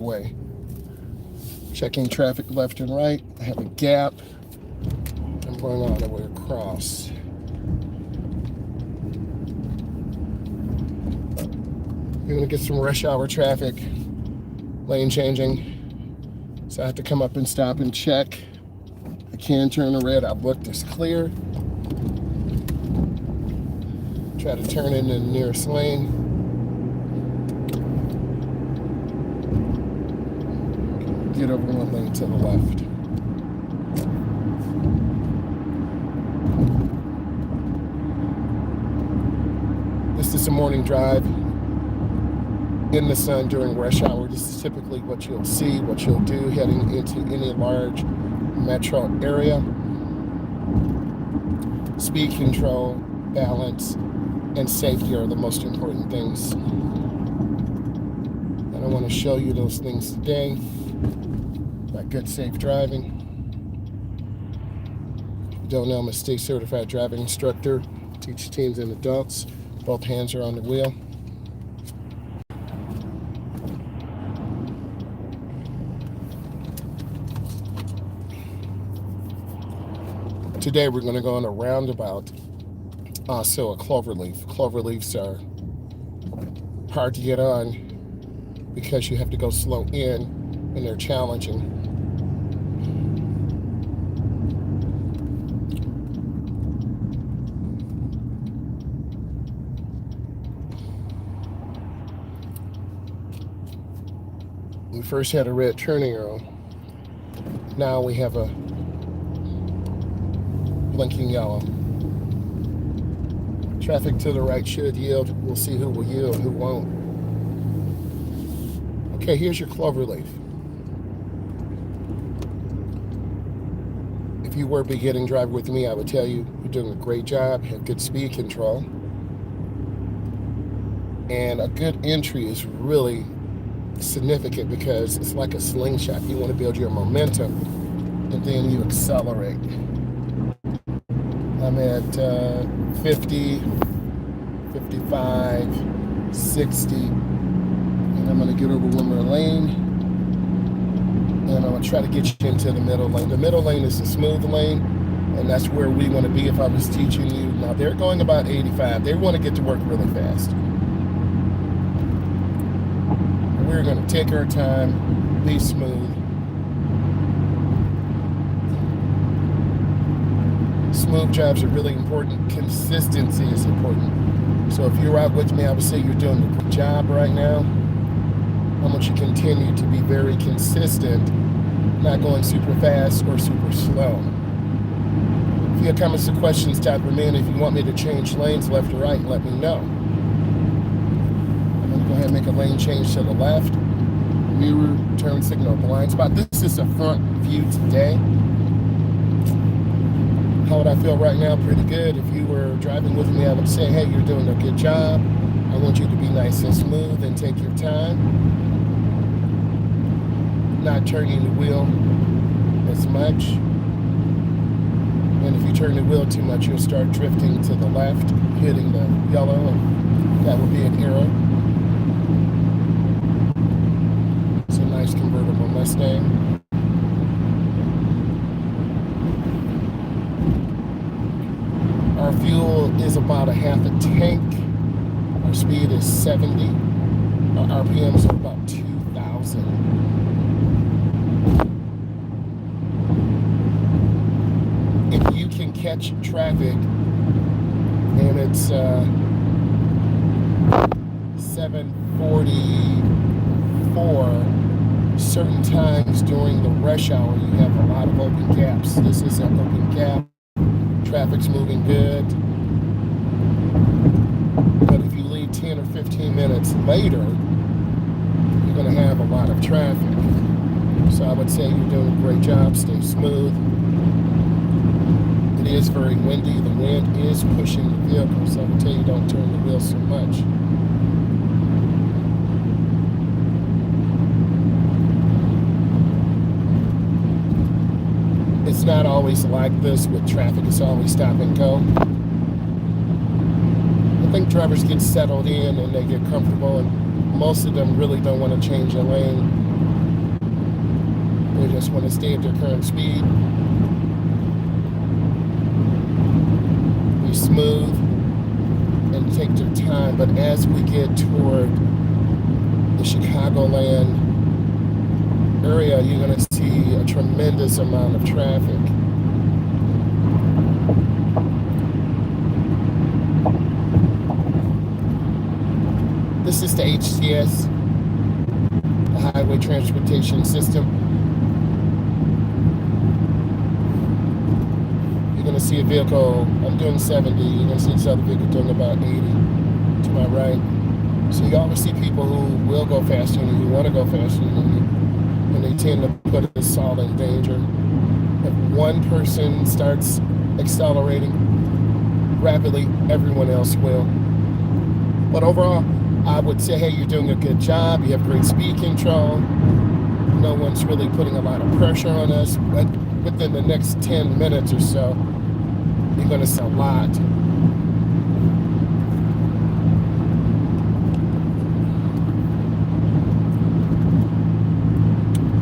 way. Checking traffic left and right. I have a gap. I'm going all the way across. You're gonna get some rush hour traffic, lane changing. So I have to come up and stop and check. I can turn the red. I've looked, it's clear. Try to turn into the nearest lane. Get over one lane to the left. This is a morning drive in the sun during rush hour. This is typically what you'll see, what you'll do heading into any large metro area. Speed control, balance, and safety are the most important things. And I want to show you those things today by good, safe driving. If you don't know, I'm a state certified driving instructor. Teach teens and adults. Both hands are on the wheel. Today we're going to go on a roundabout, also a cloverleaf. Cloverleafs are hard to get on because you have to go slow in and they're challenging. We first had a red turning arrow. Now we have a blinking yellow. Traffic to the right should yield. We'll see who will yield, who won't. Okay, here's your cloverleaf. If you were beginning drive with me, I would tell you you're doing a great job, have good speed control. And a good entry is really significant because it's like a slingshot. You want to build your momentum and then you accelerate. I'm at 50, 55, 60, and I'm gonna get over one more lane, and I'm gonna try to get you into the middle lane. The middle lane is the smooth lane, and that's where we wanna be if I was teaching you. Now they're going about 85. They wanna get to work really fast. We're gonna take our time, be smooth. Smooth drives are really important. Consistency is important. So if you're out with me, I would say you're doing a good job right now. I want you to continue to be very consistent, not going super fast or super slow. If you have comments or questions, type them in. If you want me to change lanes left or right, let me know. I'm going to go ahead and make a lane change to the left. Mirror, turn signal, blind spot. This is a front view today. How would I feel right now? Pretty good. If you were driving with me, I would say, hey, you're doing a good job. I want you to be nice and smooth and take your time. Not turning the wheel as much. And if you turn the wheel too much, you'll start drifting to the left, hitting the yellow, and that would be an error. It's a nice convertible Mustang. Our fuel is about a half a tank. Our speed is 70. Our RPMs are about 2,000. If you can catch traffic and it's 7:44, certain times during the rush hour, you have a lot of open gaps. This is an open gap. Traffic's moving good. But if you leave 10 or 15 minutes later, you're going to have a lot of traffic. So I would say you're doing a great job. Stay smooth. It is very windy. The wind is pushing the vehicle, so I would tell you don't turn the wheel so much. It's not always like this with traffic. It's always stop and go. I think drivers get settled in and they get comfortable, and most of them really don't want to change a lane just want to stay at their current speed. Be smooth and take their time. But as we get toward the Chicagoland area, you're going to see a tremendous amount of traffic. This is the HTS, the Highway Transportation System. You're going to see a vehicle, I'm doing 70, you're going to see this other vehicle doing about 80 to my right. So you always see people who will go faster than you, who want to go faster than you, and they tend to put us all in danger. If one person starts accelerating rapidly, everyone else will. But overall, I would say, hey, you're doing a good job. You have great speed control. No one's really putting a lot of pressure on us. But within the next 10 minutes or so, you're going to see a lot.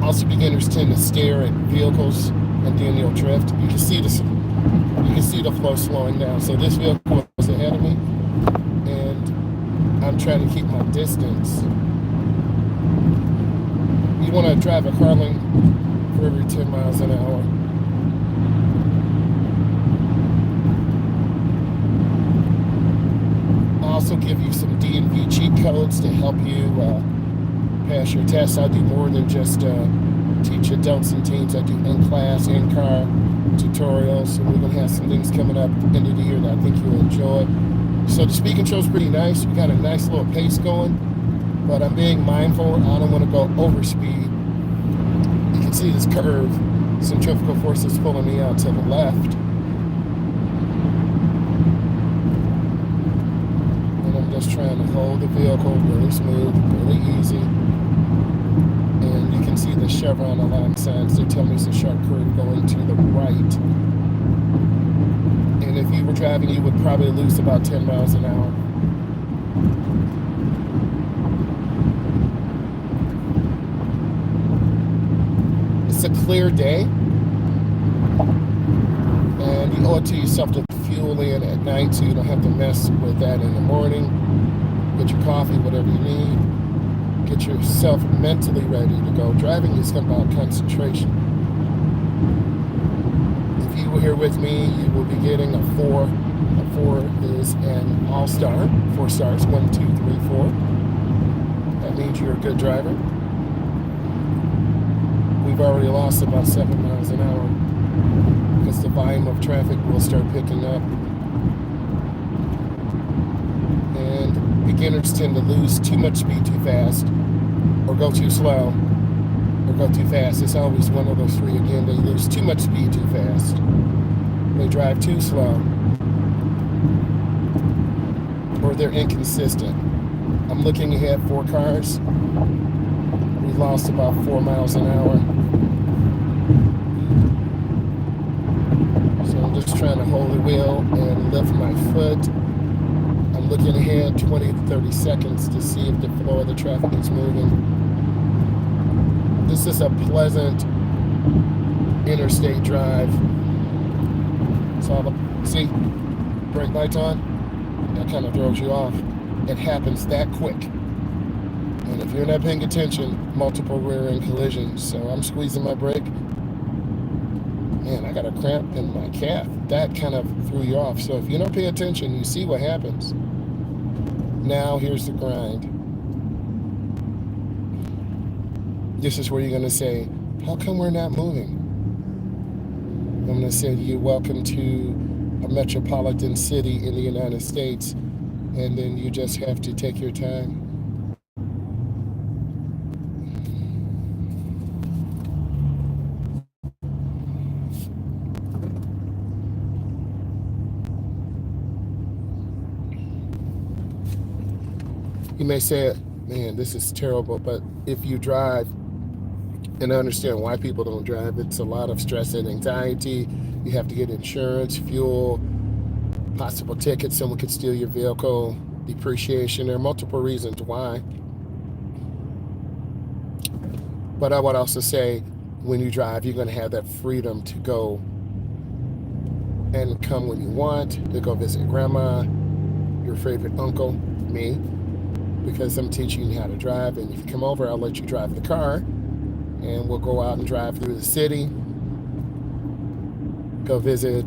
Also, beginners tend to stare at vehicles and then you'll drift. You can see this. You can see the flow slowing down. So this vehicle was ahead of me, and I'm trying to keep my distance. You want to drive a car lane for every 10 miles an hour. I'll also give you some D&V cheat codes to help you pass your tests. I do more than just teach adults and teens. I do in-class, in-car tutorials, and we're going to have some things coming up at the end of the year that I think you'll enjoy. So the speed control is pretty nice. We got a nice little pace going, but I'm being mindful. I don't want to go over speed. You can see this curve, centrifugal forces pulling me out to the left. And I'm just trying to hold the vehicle really smooth, really easy. And you can see the chevron along signs. They tell me it's a sharp curve going to the right. And if you were driving, you would probably lose about 10 miles an hour. It's a clear day, and you owe it to yourself to fuel in at night so you don't have to mess with that in the morning. Get your coffee, whatever you need. Get yourself mentally ready to go. Driving is about concentration. If you were here with me, you will be getting a 4. A 4 is an all-star. 4 stars, 1, 2, 3, 4. That means you're a good driver. We've already lost about 7 miles an hour because the volume of traffic will start picking up. And beginners tend to lose too much speed too fast, or go too slow, or go too fast. It's always one of those three. Again, they lose too much speed too fast. They drive too slow, or they're inconsistent. I'm looking ahead 4 cars. We lost about 4 miles an hour. So I'm just trying to hold the wheel and lift my foot. I'm looking ahead 20 to 30 seconds to see if the flow of the traffic is moving. This is a pleasant interstate drive. So, see, brake lights on, that kind of throws you off. It happens that quick. And if you're not paying attention, multiple rear end collisions. So I'm squeezing my brake. Man, I got a cramp in my calf. That kind of threw you off. So if you don't pay attention, you see what happens. Now here's the grind. This is where you're going to say, how come we're not moving? I'm going to say to you, welcome to a metropolitan city in the United States. And then you just have to take your time. You may say, man, this is terrible, but if you drive and understand why people don't drive, it's a lot of stress and anxiety. You have to get insurance, fuel, possible tickets, someone could steal your vehicle, depreciation. There are multiple reasons why. But I would also say when you drive, you're going to have that freedom to go and come when you want, to go visit grandma, your favorite uncle, me, because I'm teaching you how to drive. And if you come over, I'll let you drive the car, and we'll go out and drive through the city, go visit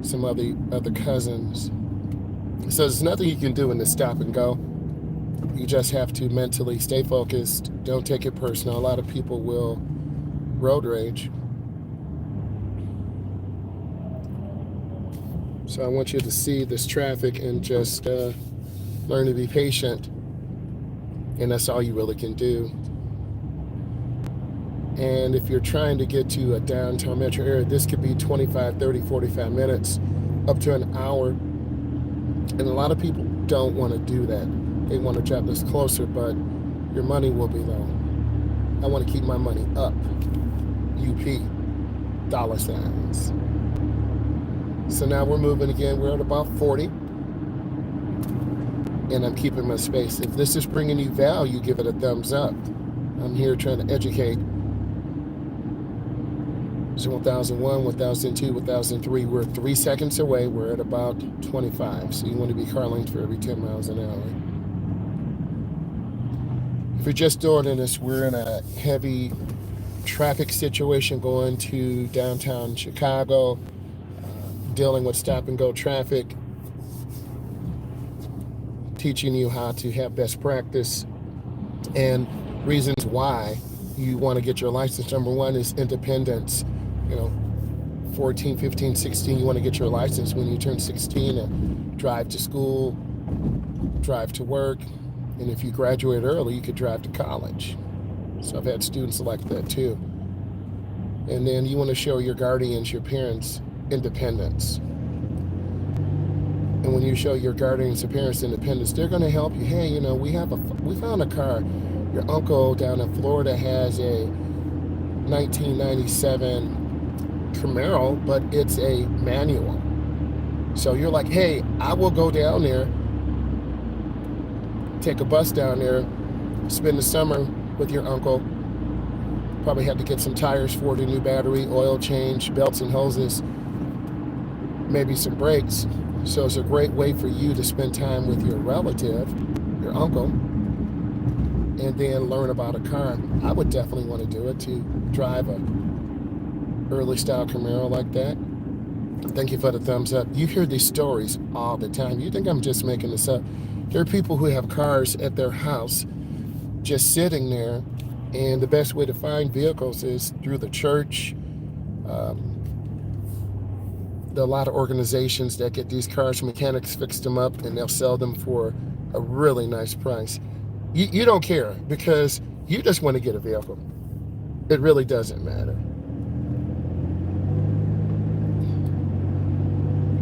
some other cousins. So there's nothing you can do in the stop and go. You just have to mentally stay focused. Don't take it personal. A lot of people will road rage. So I want you to see this traffic and just learn to be patient. And that's all you really can do. And if you're trying to get to a downtown metro area, this could be 25, 30, 45 minutes, up to an hour. And a lot of people don't want to do that. They want to drive this closer, but your money will be low. I want to keep my money up. UP, dollar signs. So now we're moving again. We're at about 40. And I'm keeping my space. If this is bringing you value, give it a thumbs up. I'm here trying to educate. So 1001, 1002, 1003, we're 3 seconds away. We're at about 25. So you want to be car lanes for every 10 miles an hour. If you're just joining us, we're in a heavy traffic situation going to downtown Chicago, dealing with stop and go traffic, teaching you how to have best practice and reasons why you want to get your license. Number one is independence. 14, 15, 16, you want to get your license when you turn 16 and drive to school, drive to work. And if you graduate early, you could drive to college. So I've had students like that too. And then you want to show your guardians, your parents, independence. And when you show your guardians and parents independence, they're going to help you. Hey, we found a car. Your uncle down in Florida has a 1997 Camaro, but it's a manual. So you're like, hey, I will go down there, take a bus down there, spend the summer with your uncle. Probably had to get some tires for it, a new battery, oil change, belts and hoses, maybe some brakes. So it's a great way for you to spend time with your relative, your uncle, and then learn about a car. I would definitely want to do it, to drive a early style Camaro like that. Thank you for the thumbs up. You hear these stories all the time. You think I'm just making this up. There are people who have cars at their house just sitting there, and the best way to find vehicles is through the church. There are a lot of organizations that get these cars, mechanics fix them up, and they'll sell them for a really nice price. You don't care because you just want to get a vehicle. It really doesn't matter.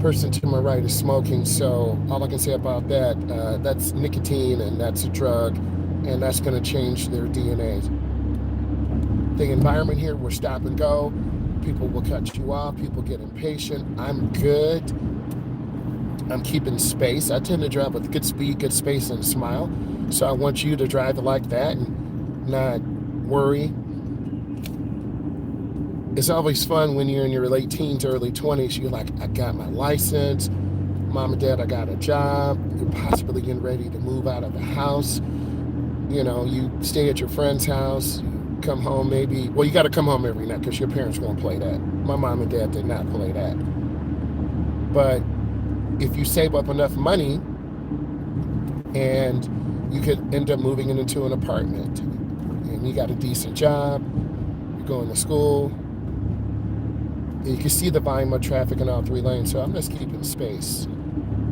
Person to my right is smoking, so all I can say about that, that's nicotine and that's a drug, and that's going to change their DNA. The environment here, we're stop and go. People will cut you off. People get impatient. I'm good. I'm keeping space. I tend to drive with good speed, good space, and a smile. So I want you to drive it like that and not worry. It's always fun when you're in your late teens, early 20s. You're like, I got my license. Mom and dad, I got a job. You're possibly getting ready to move out of the house. You stay at your friend's house. You come home maybe. Well, you got to come home every night because your parents won't play that. My mom and dad did not play that. But if you save up enough money, and you could end up moving into an apartment, and you got a decent job, you're going to school, you can see the volume of traffic in all 3 lanes. So I'm just keeping space.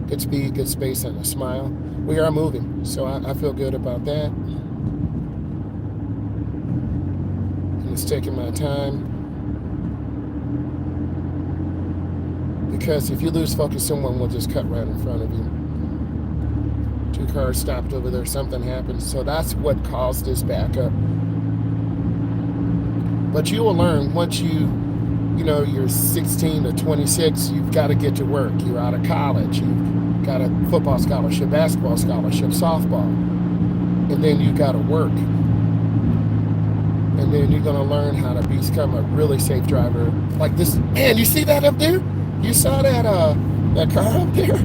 Good speed, good space, and a smile. We are moving, so I feel good about that. And it's taking my time. Because if you lose focus, someone will just cut right in front of you. 2 cars stopped over there, something happened. So that's what caused this backup. But you will learn once you're 16 to 26, you've got to get to work. You're out of college. You've got a football scholarship, basketball scholarship, softball. And then you got to work. And then you're going to learn how to become a really safe driver. Like this, man, you see that up there? You saw that car up there?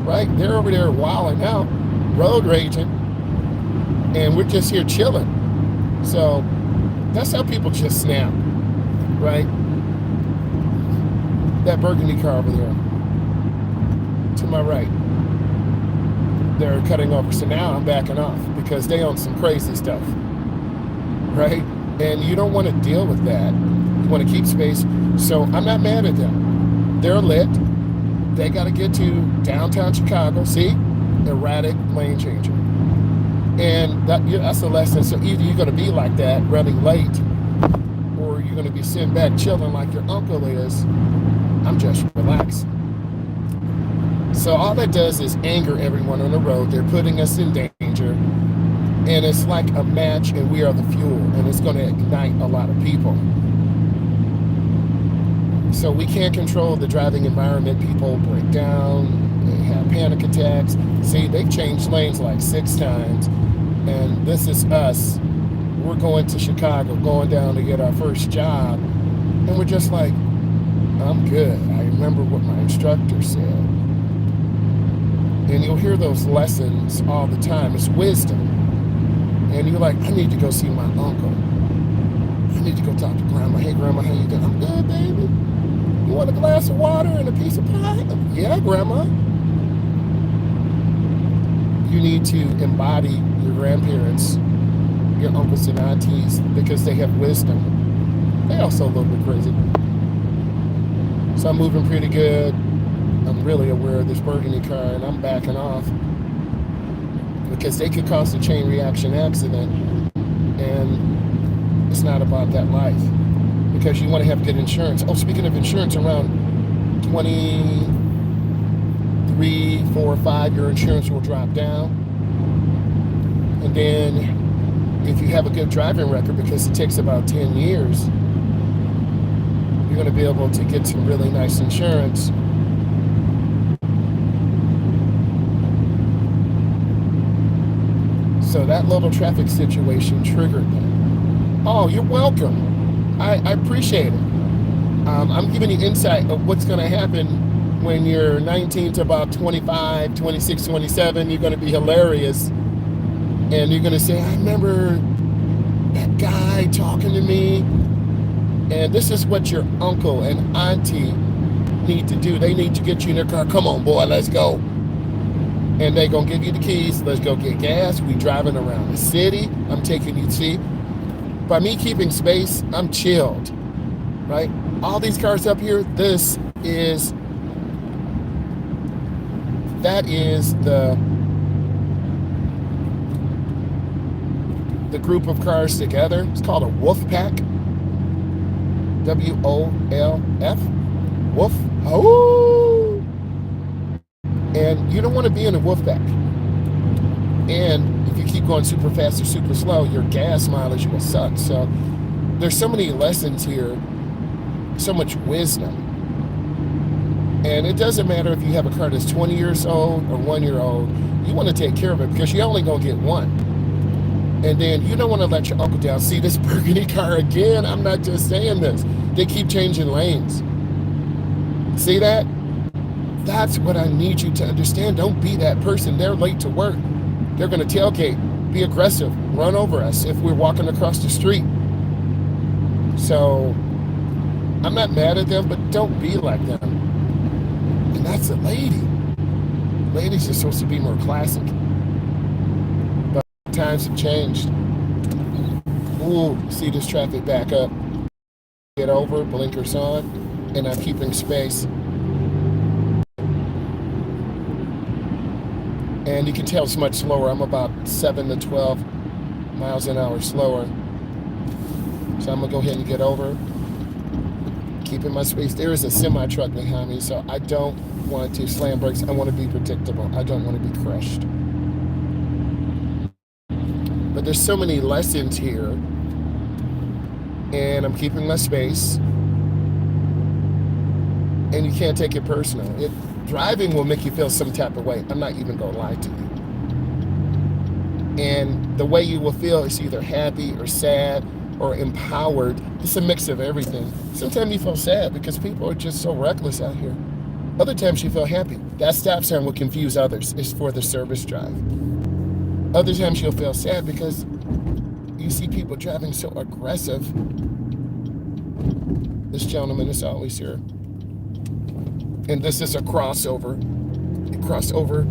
Right? They're over there wilding out, road raging, and we're just here chilling. So that's how people just snap, right? That burgundy car over there, to my right, they're cutting over. So now I'm backing off because they own some crazy stuff, right? And you don't want to deal with that. You want to keep space. So I'm not mad at them. They're lit. They got to get to downtown Chicago. See? Erratic lane changer. And that's a lesson. So either you're going to be like that, running late, or you're going to be sitting back chilling like your uncle is. I'm just relaxing. So all that does is anger everyone on the road. They're putting us in danger. And it's like a match, and we are the fuel. And it's going to ignite a lot of people. So we can't control the driving environment. People break down. They have panic attacks. See, they've changed lanes like 6 times. And this is us. We're going to Chicago, going down to get our first job. And we're just like, I'm good. I remember what my instructor said. And you'll hear those lessons all the time. It's wisdom. And you're like, I need to go see my uncle. I need to go talk to grandma. Hey, grandma, how you doing? I'm good, baby. You want a glass of water and a piece of pie? Yeah, grandma. You need to embody your grandparents, your uncles and aunties, because they have wisdom. They also a little bit crazy. So I'm moving pretty good. I'm really aware of this burgundy car, and I'm backing off because they could cause a chain reaction accident, and it's not about that life because you want to have good insurance. Oh, speaking of insurance, around 23, 4, 5, your insurance will drop down. And then if you have a good driving record, because it takes about 10 years, you're going to be able to get some really nice insurance. So that little traffic situation triggered that. Oh, you're welcome. I appreciate it. I'm giving you insight of what's going to happen when you're 19 to about 25, 26, 27. You're going to be hilarious. And you're going to say, I remember that guy talking to me. And this is what your uncle and auntie need to do. They need to get you in their car. Come on, boy, let's go. And they're going to give you the keys. Let's go get gas. We driving around the city. I'm taking you to see. By me keeping space, I'm chilled, right? All these cars up here, that is the group of cars together. It's called a wolf pack. WOLF. Wolf. Oh. And you don't want to be in a wolf pack. And if you keep going super fast or super slow, your gas mileage will suck. So there's so many lessons here, so much wisdom. And it doesn't matter if you have a car that's 20 years old or 1 year old. You want to take care of it because you're only going to get one. And then you don't want to let your uncle down. See this burgundy car again? I'm not just saying this. They keep changing lanes. See that? That's what I need you to understand. Don't be that person. They're late to work. They're going to tailgate, be aggressive, run over us if we're walking across the street. So I'm not mad at them, but don't be like them. And that's a lady. Ladies are supposed to be more classic. But times have changed. Ooh, see this traffic back up. Get over, blinkers on, and I'm keeping space. And you can tell it's much slower. I'm about 7 to 12 miles an hour slower. So I'm going to go ahead and get over. Keeping my space. There is a semi-truck behind me, so I don't want to slam brakes. I want to be predictable. I don't want to be crushed. But there's so many lessons here. And I'm keeping my space. And you can't take it personal. Driving will make you feel some type of way. I'm not even going to lie to you. And the way you will feel is either happy or sad or empowered. It's a mix of everything. Sometimes you feel sad because people are just so reckless out here. Other times you feel happy. That stop sign will confuse others. It's for the service drive. Other times you'll feel sad because you see people driving so aggressive. This gentleman is always here. And this is a crossover. Crossover.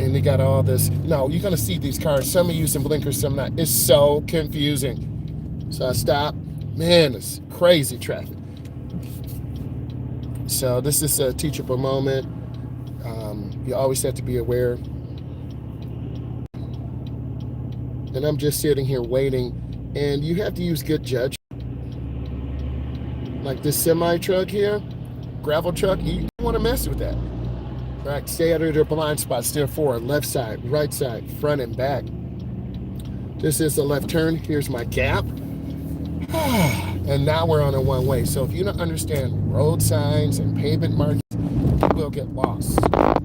And they got all this. No, you're going to see these cars. Some are using blinkers, some not. It's so confusing. So I stop. Man, it's crazy traffic. So this is a teachable moment. You always have to be aware. And I'm just sitting here waiting. And you have to use good judgment. Like this semi truck here, gravel truck, you don't want to mess with that. Right, stay out of their blind spots. Steer forward, left side, right side, front and back. This is the left turn. Here's my gap. And now we're on a one way. So if you don't understand road signs and pavement markings, you will get lost. A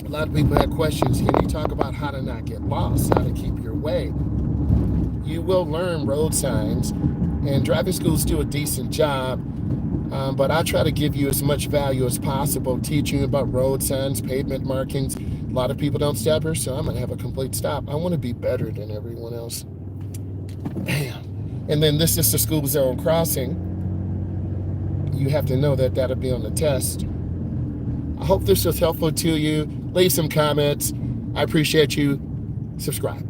lot of people have questions. Can you talk about how to not get lost, how to keep your way? You will learn road signs, and driving schools do a decent job. But I try to give you as much value as possible, teaching you about road signs, pavement markings. A lot of people don't stop here, so I'm going to have a complete stop. I want to be better than everyone else. Bam. And then this is the school zone crossing. You have to know that that'll be on the test. I hope this was helpful to you. Leave some comments. I appreciate you. Subscribe.